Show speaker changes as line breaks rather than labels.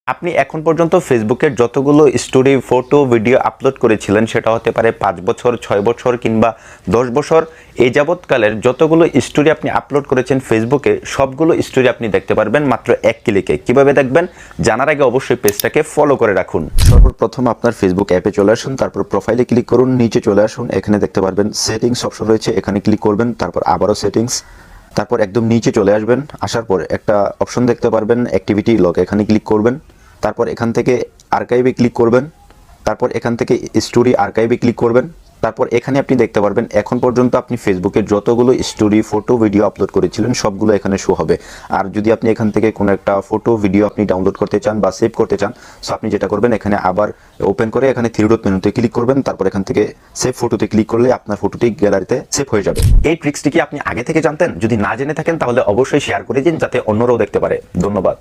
আপনি এখন পর্যন্ত ফেসবুকের যতগুলো স্টোরি, ফটো, ভিডিও আপলোড করেছিলেন সেটা হতে পারে 5 বছর, 6 বছর কিংবা 10 বছর, এই যাবৎকালের যতগুলো স্টোরি আপনি আপলোড করেছেন ফেসবুকে সবগুলো স্টোরি আপনি দেখতে পারবেন মাত্র এক ক্লিকে। কিভাবে দেখবেন জানার আগে অবশ্যই পেজটাকে ফলো করে রাখুন। সর্বপ্রথম আপনার ফেসবুক অ্যাপে চলে আসুন, তারপর প্রোফাইলে ক্লিক করুন, নিচে চলে আসুন, এখানে দেখতে পারবেন সেটিংস অপশন রয়েছে, এখানে ক্লিক করবেন, তারপর আবারও সেটিংস, তারপর একদম নিচে চলে আসবেন। আসার পর একটা অপশন দেখতে পারবেন অ্যাক্টিভিটি লগ, এখানে ক্লিক করবেন, তারপর এখান থেকে আর্কাইভে ক্লিক করবেন, তারপর এখান থেকে স্টোরি আর্কাইভে ক্লিক করবেন, তারপর এখানে আপনি দেখতে পারবেন এখন পর্যন্ত আপনি ফেসবুকে যতগুলো স্টোরি, ফটো, ভিডিও আপলোড করেছিলেন সবগুলো এখানে শো হবে। আর যদি আপনি এখান থেকে কোনো একটা ফটো, ভিডিও আপনি ডাউনলোড করতে চান বা সেভ করতে চান, সো আপনি যেটা করবেন এখানে আবার ওপেন করে এখানে থ্রি ডট মেনুতে ক্লিক করবেন, তারপর এখান থেকে সেভ ফটোতে ক্লিক করলে আপনার ফটোটি গ্যালারিতে সেভ হয়ে যাবে। এই ট্রিক্সটি কি আপনি আগে থেকে জানতেন? যদি না জেনে থাকেন তাহলে অবশ্যই শেয়ার করে দিন যাতে অন্যরাও দেখতে পারে। ধন্যবাদ।